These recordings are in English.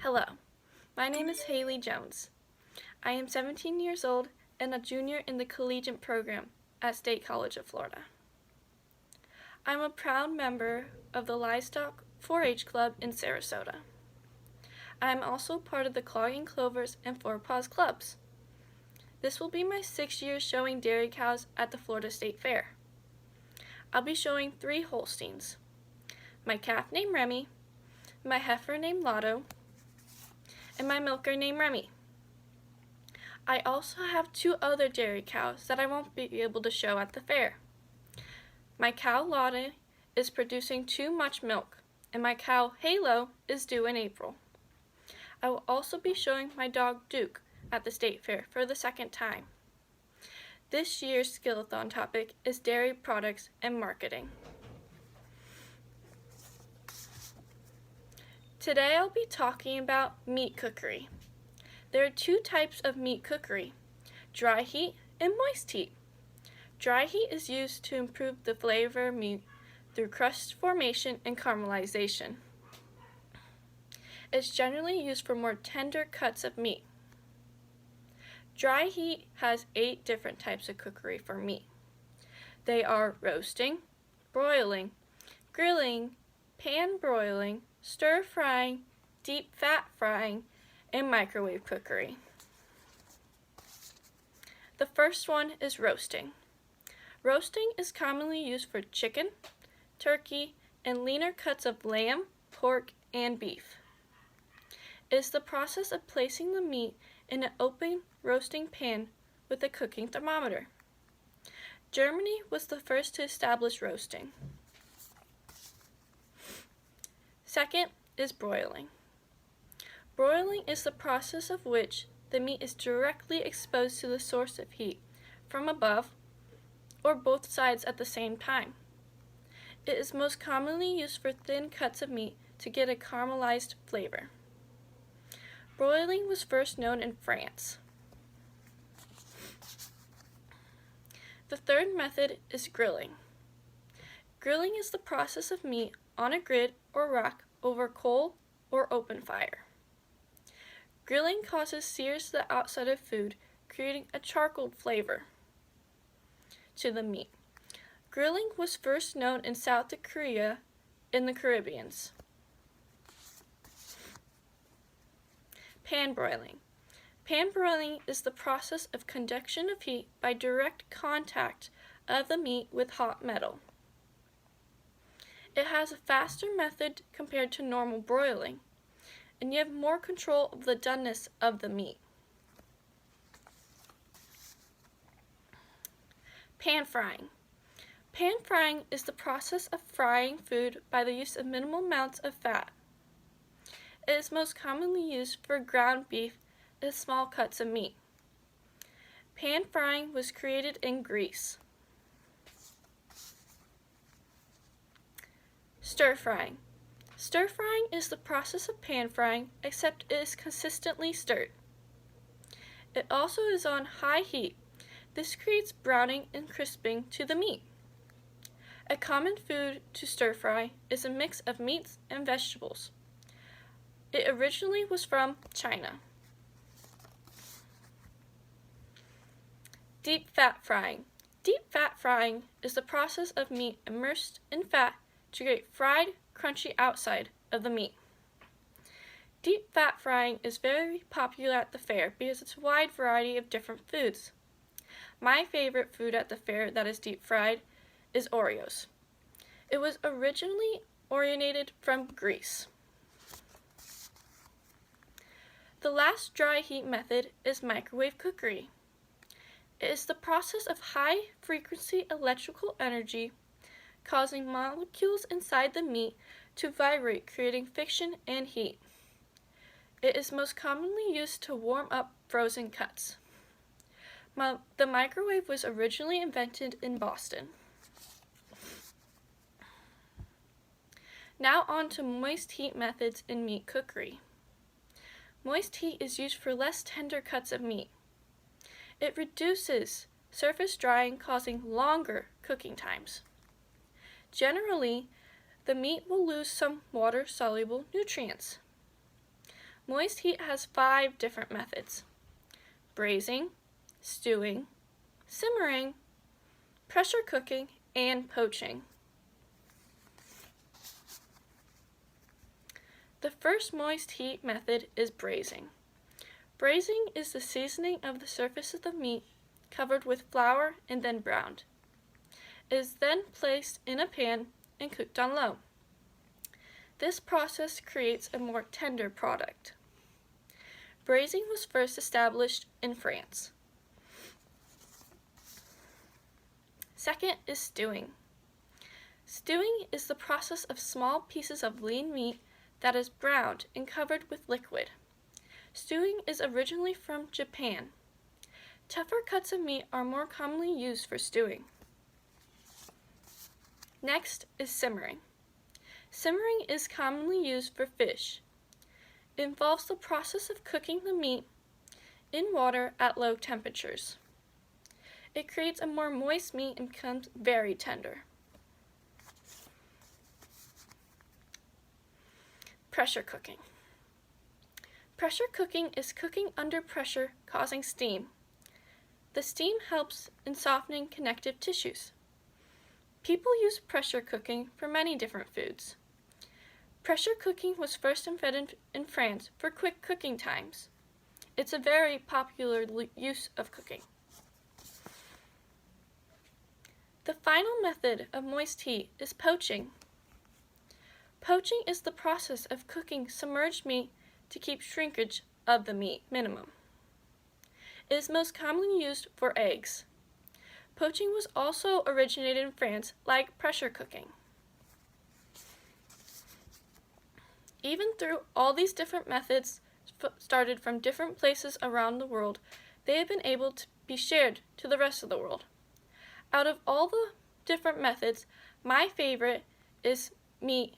Hello, my name is Haley Jones. I am 17 years old and a junior in the collegiate program at State College of Florida. I'm a proud member of the Livestock 4-H Club in Sarasota. I am also part of the Clogging Clovers and Four Paws Clubs. This will be my 6th year showing dairy cows at the Florida State Fair. I'll be showing 3 Holsteins, my calf named Remy, my heifer named Lotto, and my milker named Remy. I also have 2 other dairy cows that I won't be able to show at the fair. My cow Lottie is producing too much milk, and my cow Halo is due in April. I will also be showing my dog Duke at the state fair for the 2nd time. This year's Skillathon topic is dairy products and marketing. Today I'll be talking about meat cookery. There are 2 types of meat cookery, dry heat and moist heat. Dry heat is used to improve the flavor of meat through crust formation and caramelization. It's generally used for more tender cuts of meat. Dry heat has 8 different types of cookery for meat. They are roasting, broiling, grilling, pan broiling, stir frying, deep fat frying, and microwave cookery. The first one is roasting. Roasting is commonly used for chicken, turkey, and leaner cuts of lamb, pork, and beef. It is the process of placing the meat in an open roasting pan with a cooking thermometer. Germany was the first to establish roasting. Second is broiling. Broiling is the process of which the meat is directly exposed to the source of heat from above or both sides at the same time. It is most commonly used for thin cuts of meat to get a caramelized flavor. Broiling was first known in France. The third method is grilling. Grilling is the process of meat on a grid or rack over coal or open fire. Grilling causes sears to the outside of food, creating a charcoal flavor to the meat. Grilling was first known in South Korea in the Caribbean. Pan broiling. Pan broiling is the process of conduction of heat by direct contact of the meat with hot metal. It has a faster method compared to normal broiling, and you have more control of the doneness of the meat. Pan frying. Pan frying is the process of frying food by the use of minimal amounts of fat. It is most commonly used for ground beef and small cuts of meat. Pan frying was created in Greece. Stir frying. Stir frying is the process of pan frying, except it is consistently stirred. It also is on high heat. This creates browning and crisping to the meat. A common food to stir fry is a mix of meats and vegetables. It originally was from China. Deep fat frying. Deep fat frying is the process of meat immersed in fat to create fried, crunchy outside of the meat. Deep fat frying is very popular at the fair because it's a wide variety of different foods. My favorite food at the fair that is deep fried is Oreos. It was originally originated from Greece. The last dry heat method is microwave cookery. It is the process of high frequency electrical energy causing molecules inside the meat to vibrate, creating friction and heat. It is most commonly used to warm up frozen cuts. The microwave was originally invented in Boston. Now on to moist heat methods in meat cookery. Moist heat is used for less tender cuts of meat. It reduces surface drying, causing longer cooking times. Generally, the meat will lose some water-soluble nutrients. Moist heat has 5 different methods: braising, stewing, simmering, pressure cooking, and poaching. The first moist heat method is braising. Braising is the seasoning of the surface of the meat covered with flour and then browned. It is then placed in a pan and cooked on low. This process creates a more tender product. Braising was first established in France. Second is stewing. Stewing is the process of small pieces of lean meat that is browned and covered with liquid. Stewing is originally from Japan. Tougher cuts of meat are more commonly used for stewing. Next is simmering. Simmering is commonly used for fish. It involves the process of cooking the meat in water at low temperatures. It creates a more moist meat and becomes very tender. Pressure cooking. Pressure cooking is cooking under pressure, causing steam. The steam helps in softening connective tissues. People use pressure cooking for many different foods. Pressure cooking was first invented in France for quick cooking times. It's a very popular use of cooking. The final method of moist heat is poaching. Poaching is the process of cooking submerged meat to keep shrinkage of the meat minimum. It is most commonly used for eggs. Poaching was also originated in France, like pressure cooking. Even though all these different methods started from different places around the world, they have been able to be shared to the rest of the world. Out of all the different methods, my favorite is meat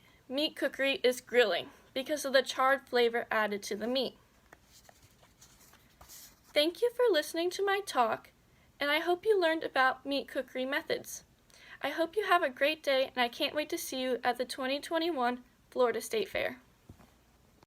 cookery is grilling because of the charred flavor added to the meat. Thank you for listening to my talk, and I hope you learned about meat cookery methods. I hope you have a great day, and I can't wait to see you at the 2021 Florida State Fair.